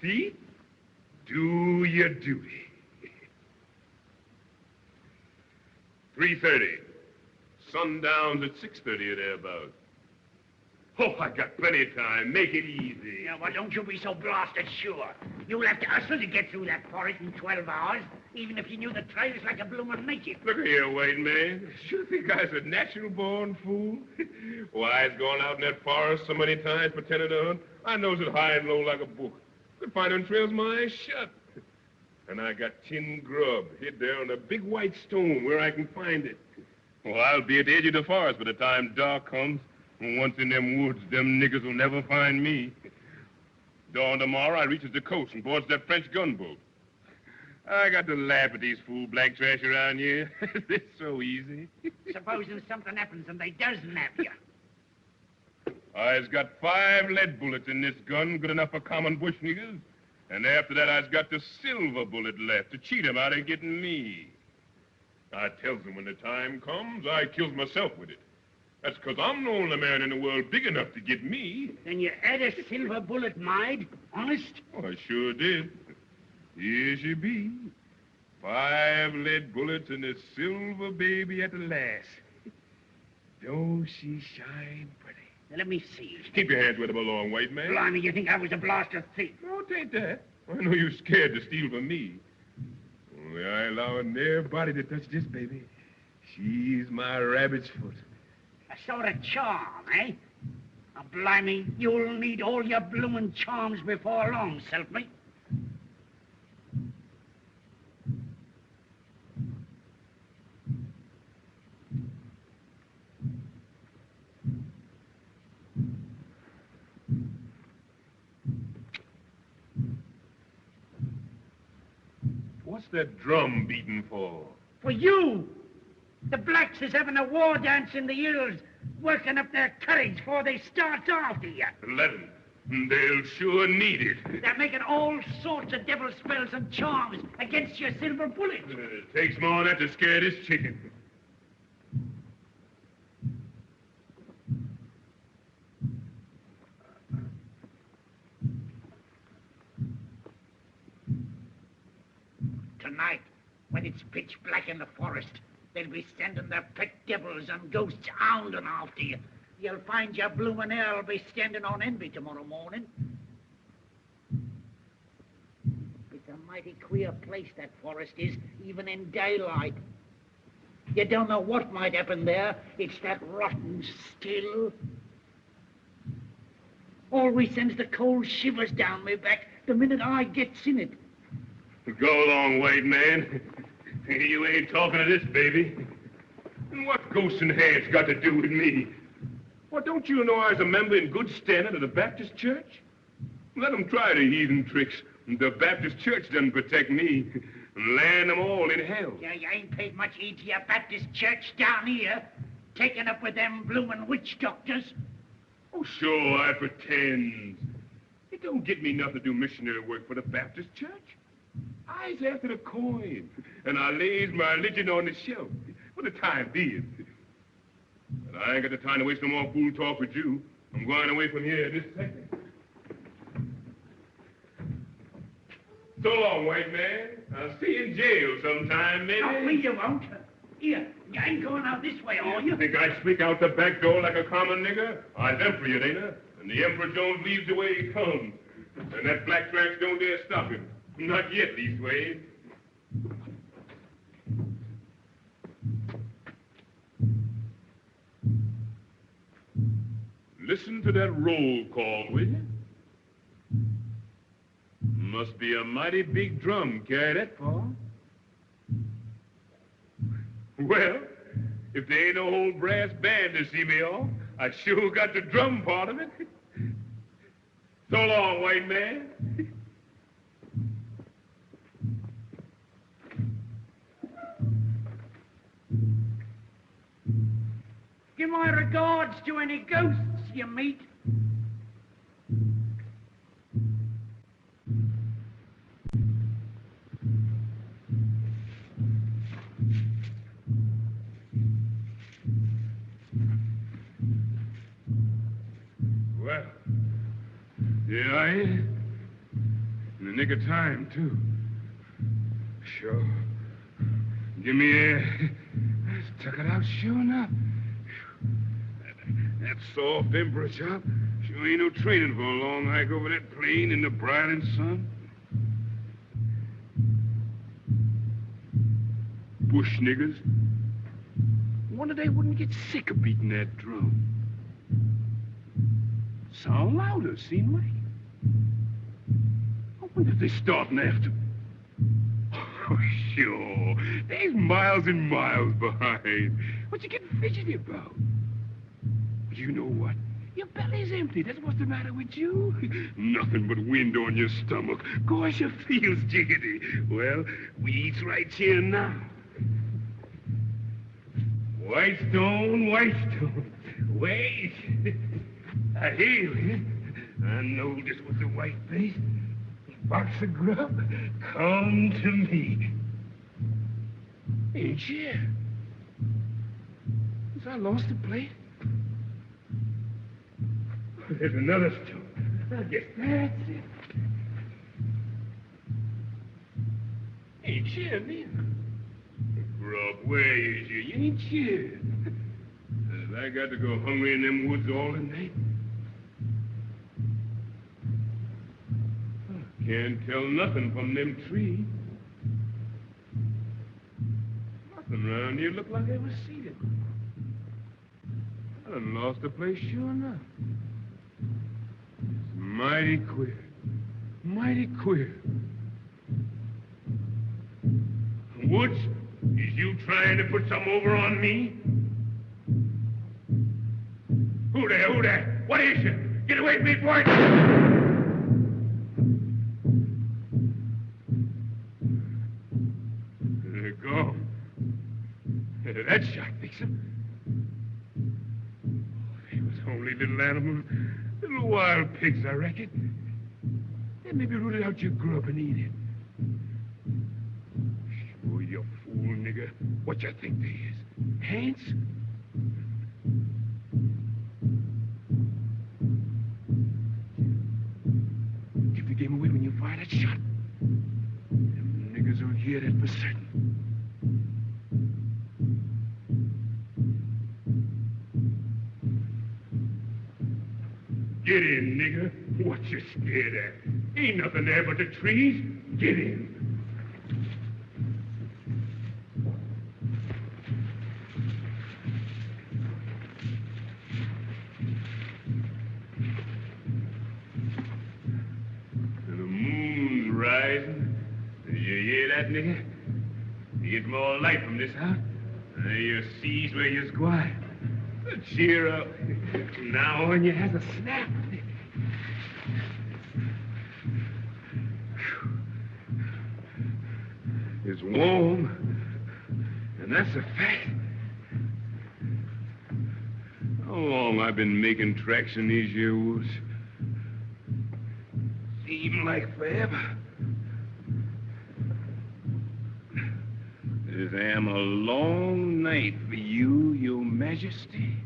See? Do your duty. 3:30. Sundown's at 6:30 or thereabouts. Oh, I got plenty of time. Make it easy. Yeah, well, don't you be so blasted sure. You'll have to hustle to get through that forest in 12 hours, even if you knew the trails like a bloomin' native. Look here, white man. You think I's a natural-born fool? Why, I's gone out in that forest so many times pretending to hunt. I knows it high and low like a book. Could find them trails my eyes shut. And I got tin grub hid there on a big white stone where I can find it. Well, I'll be at the edge of the forest by the time dark comes. And once in them woods, them niggers will never find me. Dawn tomorrow, I reaches the coast and boards that French gunboat. I got to laugh at these fool black trash around here. It's so easy. Supposing something happens and they does nab you. I's got 5 lead bullets in this gun, good enough for common bush niggers. And after that, I's got the silver bullet left to cheat 'em out of getting me. I tells 'em when the time comes, I kills myself with it. That's 'cause I'm the only man in the world big enough to get me. Then you had a silver bullet made? Honest? Oh, I sure did. Here she be. 5 lead bullets and a silver baby at the last. Don't she shine pretty? Now, let me see. Keep your hands where they belong, white man. Blimey, you think I was a blaster thief? No, it ain't that. I know you're scared to steal from me. Only I allowing nobody to touch this baby. She's my rabbit's foot. A sort of charm, eh? Now, blimey, you'll need all your bloomin' charms before long, Selfie. What's that drum beating for? For you! The blacks is having a war dance in the hills, working up their courage before they start after you. Let 'em. They'll sure need it. They're making all sorts of devil spells and charms against your silver bullet. It takes more than that to scare this chicken. Tonight, when it's pitch black in the forest, they'll be sending their pet devils and ghosts hounding after you. You'll find your bloomin' hell be standing on envy tomorrow morning. It's a mighty queer place, that forest is, even in daylight. You don't know what might happen there. It's that rotten still. Always sends the cold shivers down my back the minute I gets in it. Go along, white man. You ain't talking to this baby. And what ghosts and hands got to do with me? Well, don't you know I was a member in good standing of the Baptist Church? Let them try the heathen tricks. The Baptist Church doesn't protect me. Land them all in hell. Yeah, you ain't paid much heed to your Baptist church down here. Taking up with them bloomin' witch doctors. Oh, sure, I pretend. It don't get me nothing to do missionary work for the Baptist Church. I's after the coin, and I lays my religion on the shelf for the time being. But I ain't got the time to waste no more fool talk with you. I'm going away from here this second. So long, white man. I'll see you in jail sometime, maybe. No, you won't. Here, you ain't going out this way, are you? Think I'd sneak out the back door like a common nigger? I's Emperor, you ain't I? And the Emperor don't leave the way he comes. And that black trash don't dare stop him. Not yet, leastways. Listen to that roll call, will you? Must be a mighty big drum carry that far. Well, if there ain't no whole brass band to see me off, I sure got the drum part of it. So long, white man. Give my regards to any ghosts you meet. Well, here I am. In the nick of time, too. Sure. Give me air. Stuck it out sure enough. That soft emperor job sure ain't no training for a long hike over that plain in the brilliant sun. Bush niggers. Wonder they wouldn't get sick of beating that drum. Sound louder, seem like. I wonder if they're starting after. Oh, sure. They's miles and miles behind. What you getting fidgety about? You know what? Your belly's empty. That's what's the matter with you. Nothing but wind on your stomach. Gosh, your feels jiggity. Well, we eats right here now. White stone, white stone. Wait. I hear you. I know this was the white face. Box of grub, come to me. Ain't you? Has I lost the plate? There's another stone. I guess that's it. Ain't you, man? Grub, where is you? You ain't you. I got to go hungry in them woods all the night. Can't tell nothing from them trees. Nothing around here look like I ever seen it. I done lost the place sure enough. It's mighty queer. Mighty queer. Woods, is you trying to put some over on me? Who there? Who there? What is you? Get away from me, boy! Go. That shot fix him. They was only little animals, little wild pigs, I reckon. They maybe rooted out your grub and eat it. Sure, you fool nigger. What you think they is? Ants? Give the game away when you fire that shot. Them niggers will hear that for certain. Get in, nigger. What you scared at? Ain't nothing there but the trees. Get in. that, nigga? You get more light from this house. You sees where you're squat. Cheer up. From now on, you has a snap. It's warm, and that's a fact. How long I've been making tracks in these here woods? Seem like forever. This am a long night for you, your majesty.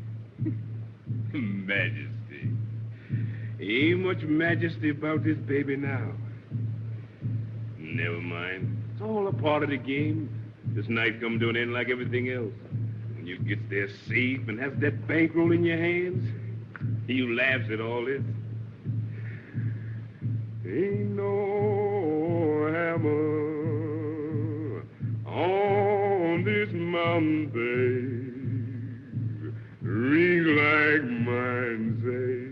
Majesty. Ain't much majesty about this baby now. Never mind. It's all a part of the game. This night come to an end like everything else. When you get there safe and has that bankroll in your hands, you laughs at all this. Ain't no hammer on this mountain, babe, ring like mine say,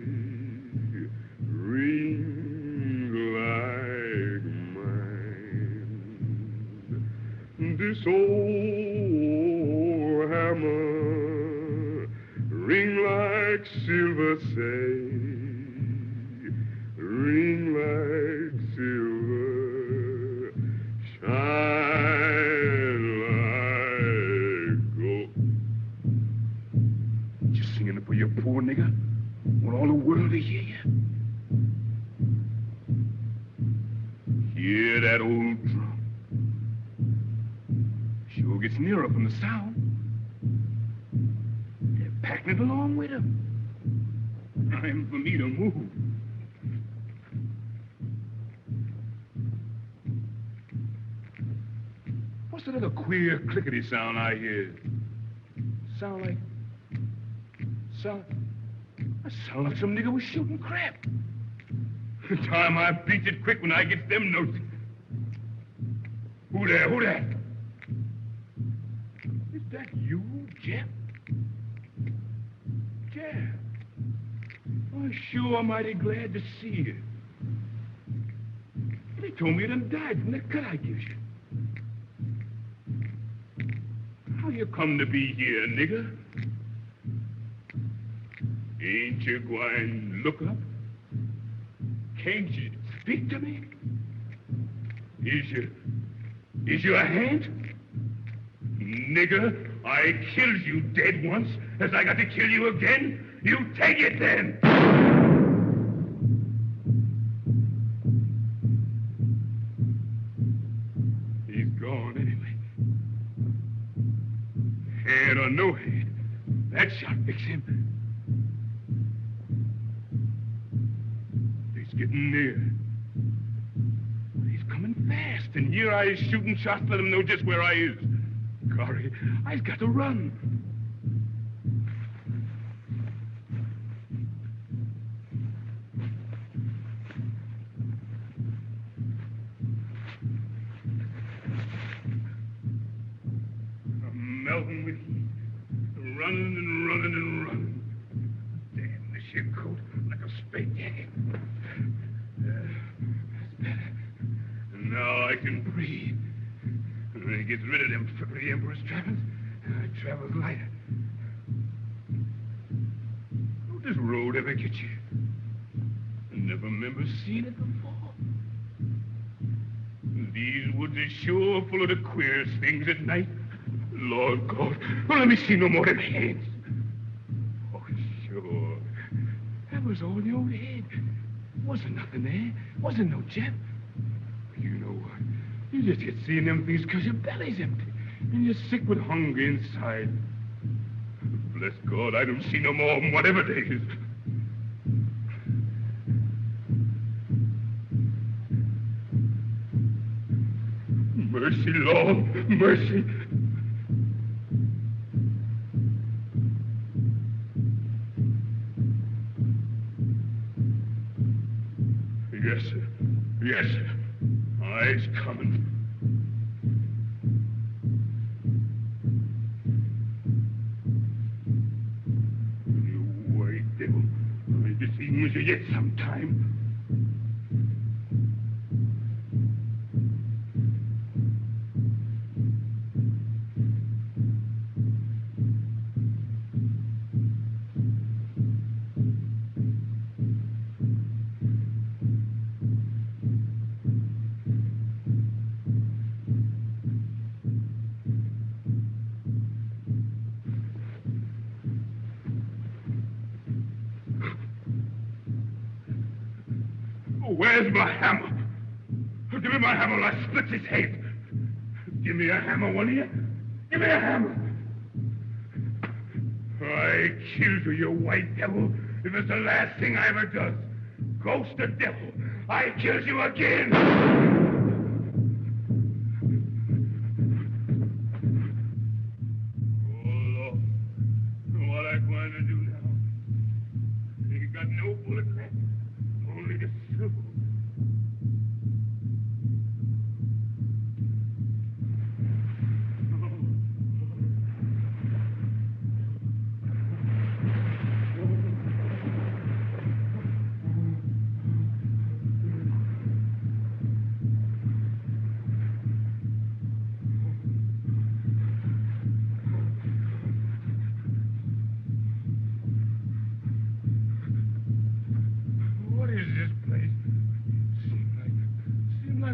ring like mine. This old hammer ring like silver say, ring like silver, shine like gold. You singing it for your poor nigga? Want all the world to hear you? Hear that old drum? Sure gets nearer from the sound. They're packing it along with them. Time for me to move. What's that other queer clickety sound I hear? Sound like some nigga was shooting crap. Time I beat it quick when I get them notes. Who there? Who there? Is that you, Jeff? Jeff. I'm sure mighty glad to see you. They told me you done died from that cut I give you. How you come to be here, nigga? Ain't you going to look up? Can't you speak to me? Is you a hand? Nigga, I killed you dead once. As I got to kill you again? You take it then! He's gone anyway. Head or no head, that shot fix him. He's getting near. He's coming fast, and here I is shooting shots, let him know just where I is. Corey, I've got to run. I'm melting with heat. Running and running and running. Damn, this here coat like a spade jacket. That's better. And now I can breathe. And when he gets rid of them the Emperor's trappings, I travels lighter. Don't this road ever get you? I never remember seeing it before. These woods are sure full of the queerest things at night. Lord God, don't let me see no more of them heads. Oh, sure. That was all in your head. Wasn't nothing there. Wasn't no Jeff. You know what? You just get seeing them things because your belly's empty. And you're sick with hunger inside. Bless God, I don't see no more of them, whatever they is. Mercy, Lord, mercy. Yes, sir. Yes, sir. I's coming. You white devil. I'll be seeing with you yet sometime. Where's my hammer? Give me my hammer or I split his head. Give me a hammer, one of you. Give me a hammer. I killed you, you white devil. It was the last thing I ever does. Ghost of devil, I killed you again. What I going to do now? He got no bullet left, only the silver.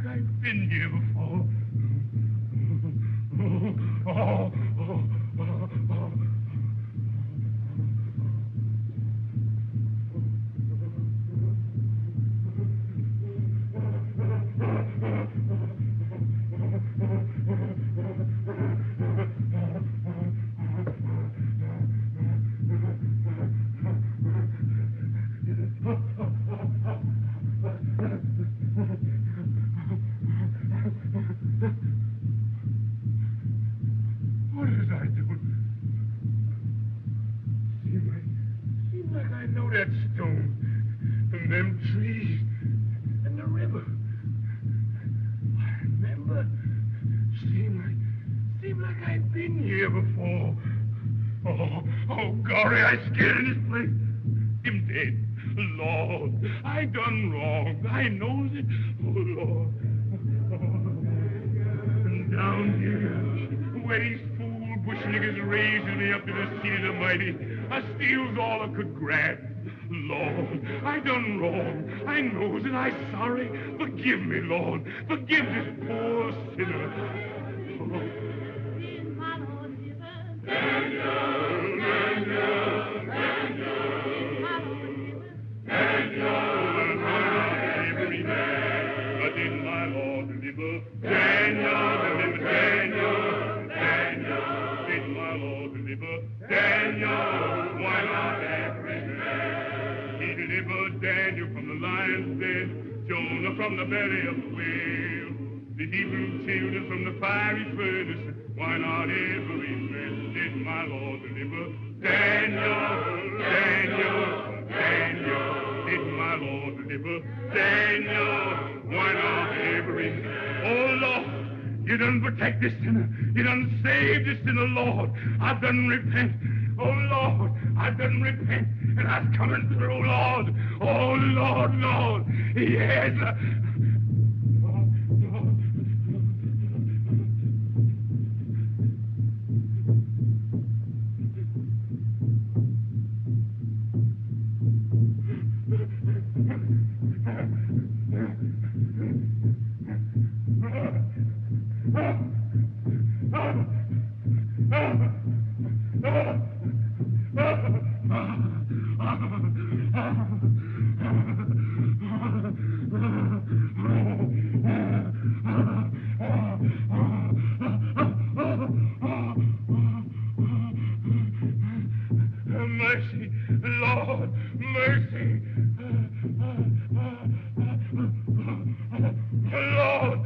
I've been here before. What did I do? Seems like I know that stone and them trees and the river. I remember. Seemed like I've been here before. Oh, Gory, I scared in this place. Him dead. Lord, I done wrong. I knows it. Oh, Lord. And down here, where these fool bush niggas raised me up to the seat of the mighty, I steals all I could grab. Lord, I done wrong. I knows it. I sorry. Forgive me, Lord. Forgive this poor sinner. Daniel from the lion's den, Jonah from the belly of the whale, the Hebrew children from the fiery furnace. Why not every man did my Lord deliver? Daniel, Daniel, Daniel, did my Lord deliver? Daniel, why not every man? Oh, Lord, you done protect this sinner. You done save this sinner, Lord. I done repent. Oh, Lord, I done repent, and I'm coming through, Lord. Oh, Lord, Lord, yes. Mercy, Lord, mercy. Lord,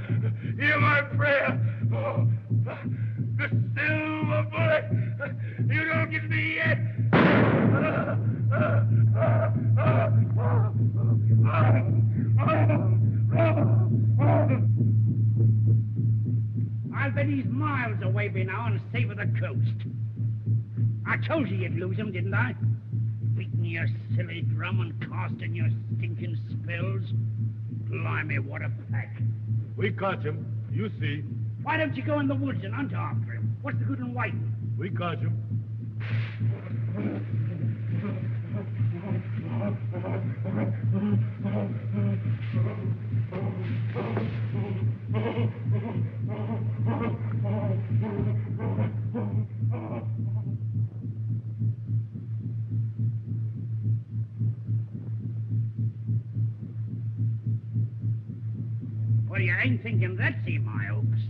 hear my prayer. Oh, the silver bullet, you don't get me yet. I'll bet he's miles away by now and safe of the coast. I told you you'd lose him, didn't I? Beating your silly drum and casting your stinking spells. Blimey, what a pack. We caught him. You see. Why don't you go in the woods and hunt after him? What's the good in waiting? We caught him. ain't thinking that's him, I hopes.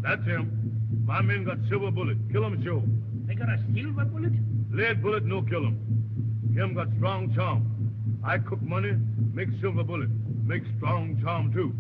That's him. My men got silver bullet. Kill him, Joe. They got a silver bullet? Lead bullet, no kill him. Him got strong charm. I cook money, make silver bullet. Make strong charm, too.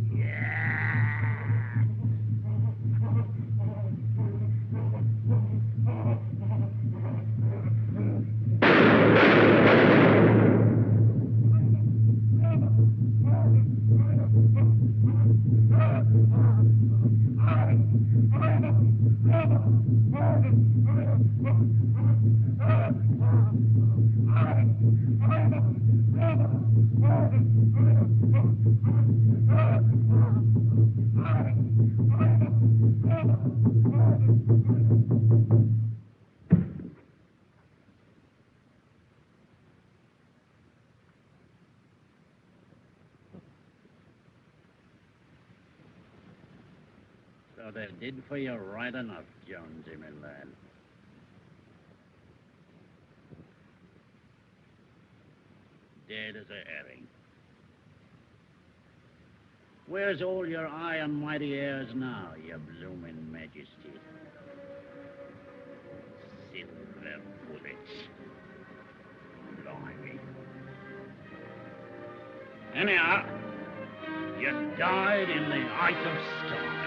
So they did for you right enough, Jonesy, my lad. Dead as a herring. Where's all your high and mighty airs now, your bloomin' majesty? Silver bullets. Blimey. Anyhow, you died in the height of style.